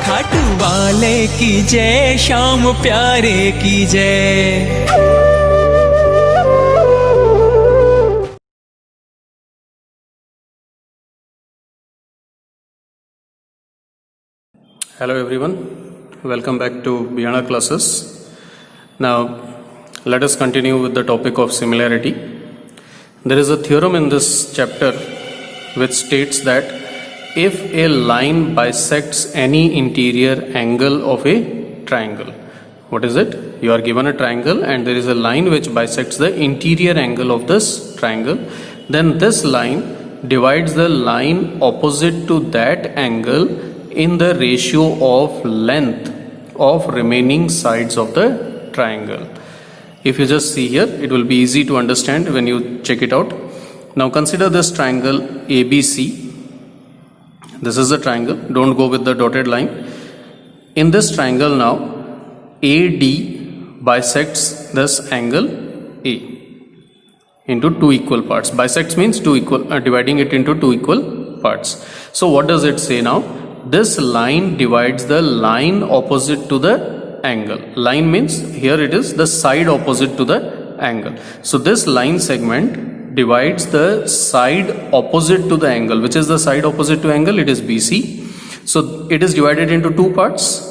खाटू वाले की जय, श्याम प्यारे की जय। Hello everyone, welcome back to Beyond Our Classes. Now let us continue with the topic of similarity. There is a theorem in this chapter which states that if a line bisects any interior angle of a triangle, what is it? You are given a triangle and there is a line which bisects the interior angle of this triangle, then this line divides the line opposite to that angle in the ratio of length of remaining sides of the triangle. If you just see here, it will be easy to understand when you check it out. Now consider this triangle ABC. This is the triangle, don't go with the dotted line. In this triangle now, AD bisects this angle A into two equal parts. Bisects means dividing it into two equal parts. So what does it say now? This line divides the line opposite to the angle. Line means here it is the side opposite to the angle. So this line segment divides the side opposite to the angle. Which is the side opposite to angle? It is BC. So it is divided into two parts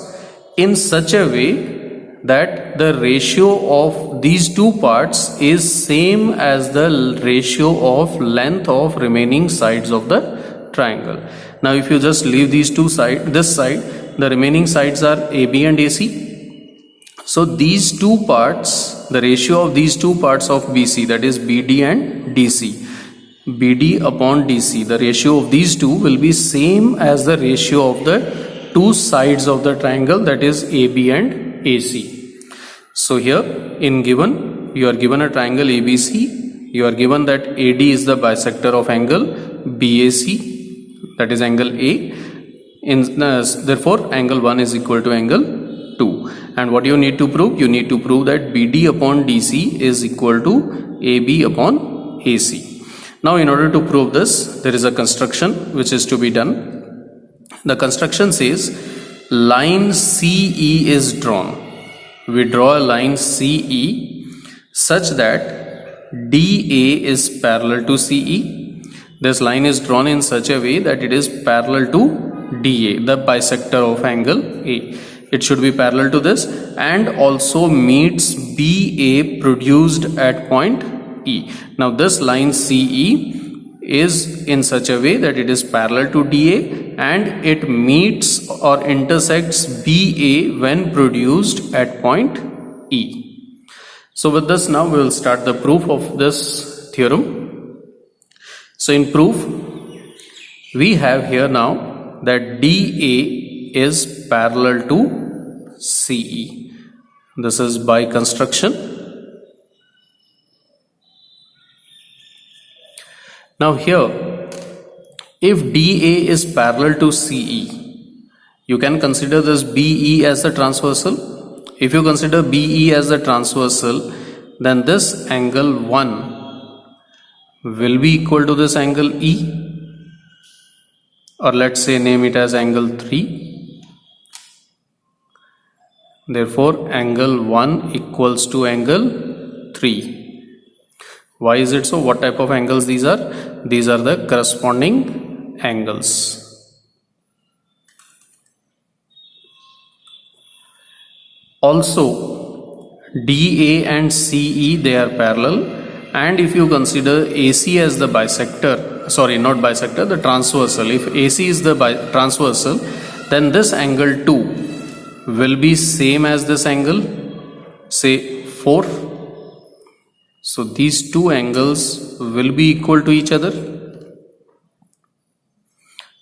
in such a way that the ratio of these two parts is same as the ratio of length of remaining sides of the triangle. Now if you just leave these two sides, this side, the remaining sides are AB and AC. So these two parts, the ratio of these two parts of BC, that is BD and DC, BD upon DC, the ratio of these two will be same as the ratio of the two sides of the triangle, that is AB and AC. So here in given, you are given a triangle ABC, you are given that AD is the bisector of angle BAC, that is angle A. Therefore angle 1 is equal to angle 2. And what you need to prove? You need to prove that BD upon DC is equal to AB upon AC. Now in order to prove this, there is a construction which is to be done. The construction says line CE is drawn. We draw a line CE such that DA is parallel to CE. This line is drawn in such a way that it is parallel to DA, the bisector of angle A. It should be parallel to this and also meets BA produced at point E. Now this line CE is in such a way that it is parallel to DA and it meets or intersects BA when produced at point E. So with this now we will start the proof of this theorem. So in proof, we have here now that DA is parallel to CE. This is by construction. Now here, if DA is parallel to CE, you can consider this BE as the transversal. If you consider BE as the transversal, then this angle 1 will be equal to this angle E, or let's say name it as angle 3. Therefore angle 1 equals to angle 3. Why is it so? What type of angles these are? These are the corresponding angles. Also DA and CE, they are parallel. And if you consider AC as the bisector, sorry, not bisector, the transversal, if AC is the transversal, then this angle 2 will be same as this angle, say 4. So these two angles will be equal to each other.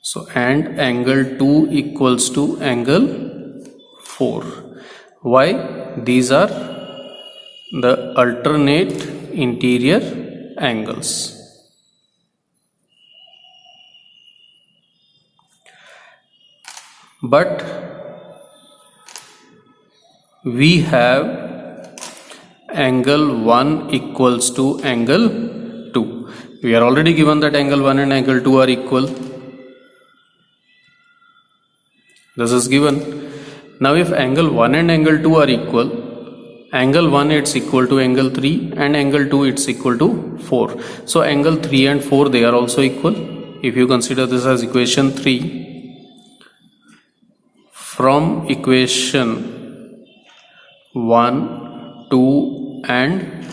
So and angle 2 equals to angle 4. Why? These are the alternate interior angles. But we have angle 1 equals to angle 2. We are already given that angle 1 and angle 2 are equal. This is given. Now if angle 1 and angle 2 are equal, angle 1 it's equal to angle 3 and angle 2 it's equal to 4. So angle 3 and 4 they are also equal. If you consider this as equation 3, from equation 1, 2 and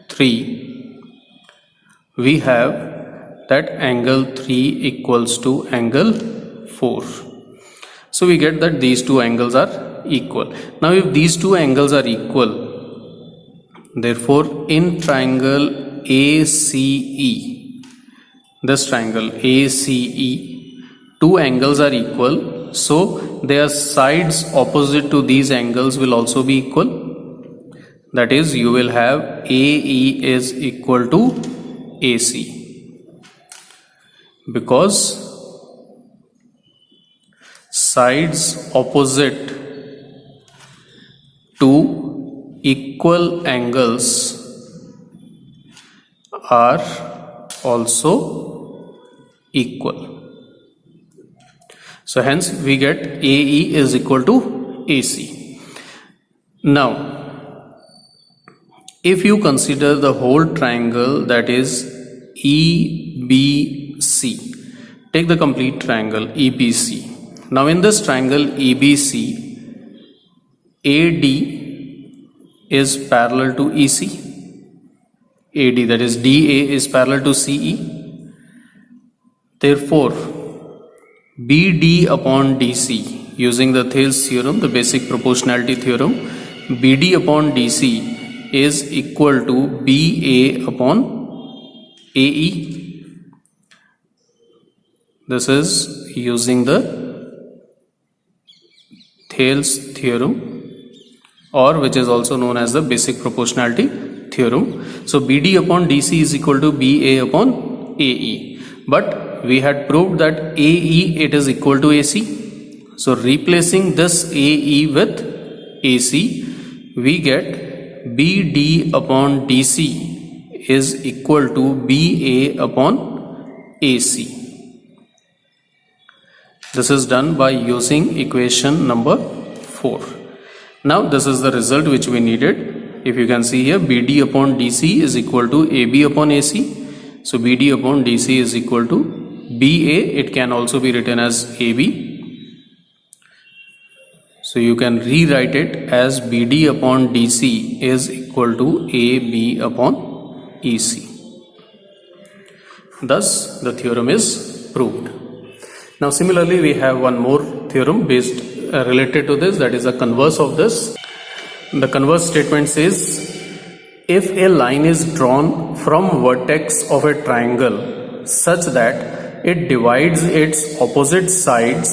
3 we have that angle 3 equals to angle 4. So we get that these two angles are equal. Now if these two angles are equal, therefore in triangle ACE, this triangle ACE, two angles are equal, so their sides opposite to these angles will also be equal. That is, you will have AE is equal to AC, because sides opposite to equal angles are also equal. So hence we get AE is equal to AC. Now if you consider the whole triangle, that is EBC, take the complete triangle EBC. Now in this triangle EBC, AD is parallel to EC, AD, that is DA is parallel to CE. Therefore BD upon DC, using the Thales theorem, the basic proportionality theorem, BD upon DC is equal to BA upon AE. This is using the Thales theorem, or which is also known as the basic proportionality theorem. So BD upon DC is equal to BA upon AE. But we had proved that AE it is equal to AC. So replacing this AE with AC, we get BD upon DC is equal to BA upon AC. This is done by using equation number 4. Now this is the result which we needed. If you can see here, BD upon DC is equal to AB upon AC. So BD upon DC is equal to BA. It can also be written as AB. So you can rewrite it as BD upon DC is equal to AB upon EC. Thus the theorem is proved. Now similarly we have one more theorem based related to this, that is the converse of this. The converse statement says, if a line is drawn from vertex of a triangle such that it divides its opposite side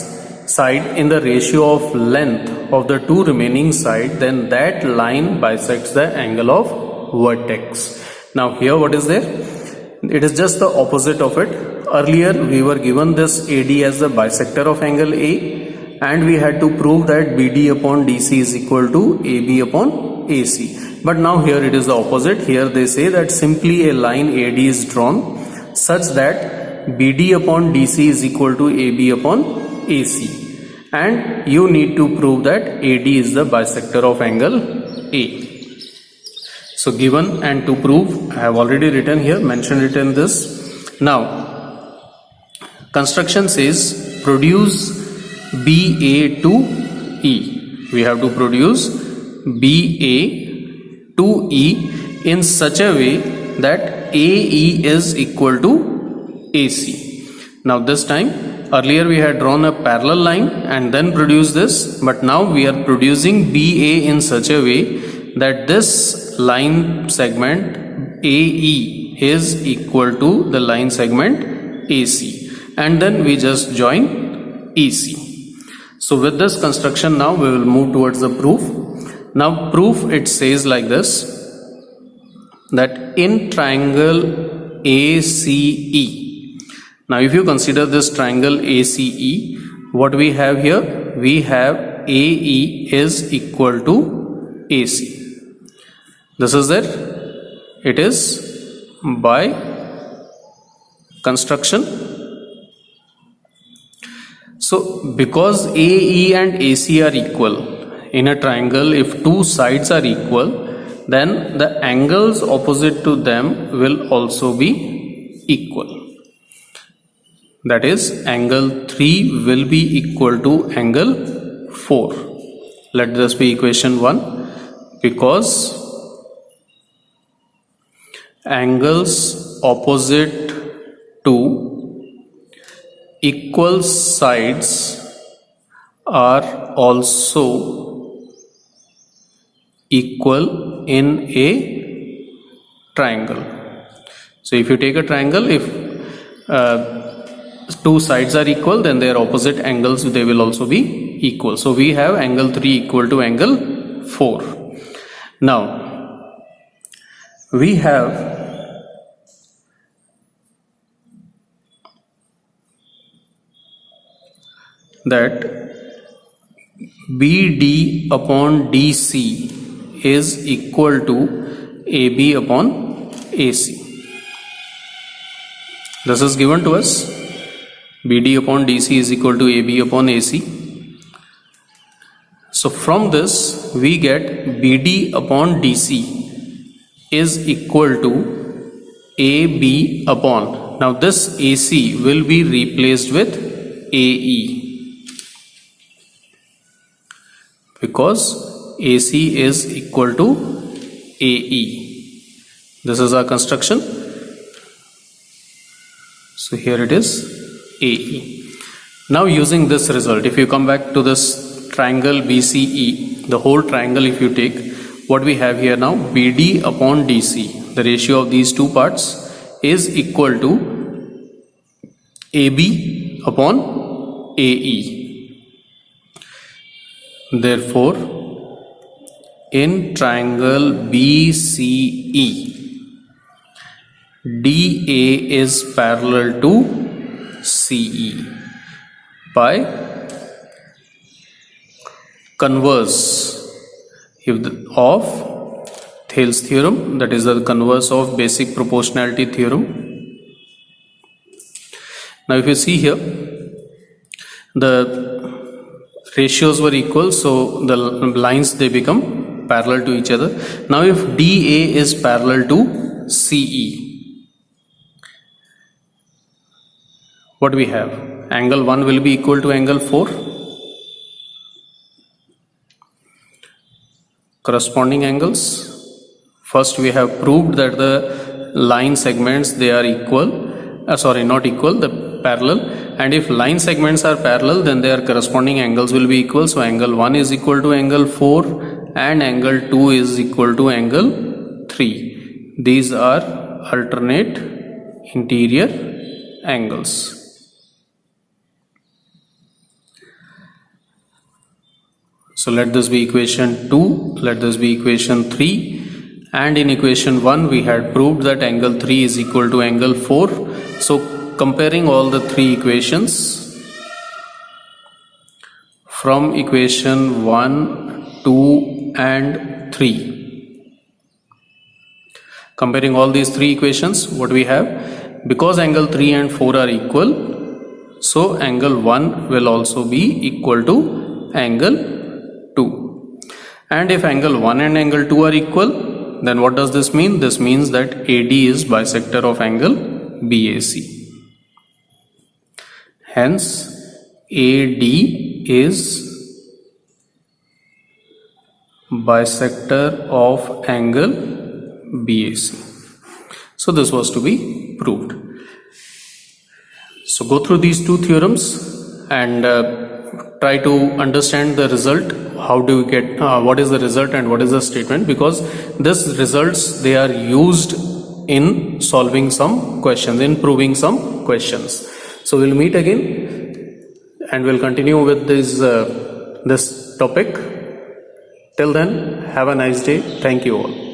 in the ratio of length of the two remaining sides, then that line bisects the angle of vertex. Now here what is there? It is just the opposite of it. Earlier we were given this AD as the bisector of angle A, and we had to prove that BD upon DC is equal to AB upon AC. But now here it is the opposite. Here they say that simply a line AD is drawn such that BD upon DC is equal to AB upon AC, and you need to prove that AD is the bisector of angle A. So given and to prove, I have already written here, mentioned it in this. Now construction says produce BA to E. We have to produce BA to E in such a way that AE is equal to AC. Now this time, earlier we had drawn a parallel line and then produced this, but now we are producing BA in such a way that this line segment AE is equal to the line segment AC, and then we just join EC. So with this construction, now we will move towards the proof. Now proof, it says like this, that in triangle ACE, now if you consider this triangle ACE, what we have here, we have AE is equal to AC. This is there. It is by construction. So because AE and AC are equal in a triangle, if two sides are equal, then the angles opposite to them will also be equal. That is, angle 3 will be equal to angle 4. Let this be equation 1. Because angles opposite to equal sides are also equal in a triangle. So if you take a triangle, if two sides are equal, then their opposite angles, they will also be equal. So we have angle 3 equal to angle 4. Now we have that BD upon DC is equal to AB upon AC. This is given to us. BD upon DC is equal to AB upon AC. So from this we get BD upon DC is equal to AB upon. Now this AC will be replaced with AE, because AC is equal to AE. This is our construction. So here it is AE. Now using this result, if you come back to this triangle BCE, the whole triangle if you take, what we have here now, BD upon DC, the ratio of these two parts is equal to AB upon AE. Therefore, in triangle BCE, DA is parallel to CE by converse of Thales theorem, that is the converse of basic proportionality theorem. Now if you see here, the ratios were equal, so the lines, they become parallel to each other. Now if DA is parallel to CE, what we have? Angle 1 will be equal to angle 4. Corresponding angles. First we have proved that the line segments, they are equal, not equal, the parallel, and if line segments are parallel, then their corresponding angles will be equal. So angle 1 is equal to angle 4 and angle 2 is equal to angle 3. These are alternate interior angles. So let this be equation 2, let this be equation 3, and in equation 1 we had proved that angle 3 is equal to angle 4. So comparing all the three equations from equation 1, 2 and 3, comparing all these three equations, what we have? Because angle 3 and 4 are equal, so angle 1 will also be equal to angle 2. And if angle 1 and angle 2 are equal, then what does this mean? This means that AD is bisector of angle BAC. Hence AD is bisector of angle BAC. So this was to be proved. So go through these two theorems and try to understand the result. How do we get what is the result and what is the statement, because these results, they are used in solving some questions, in proving some questions. So we'll meet again and we'll continue with this topic. Till then, have a nice day. Thank you all.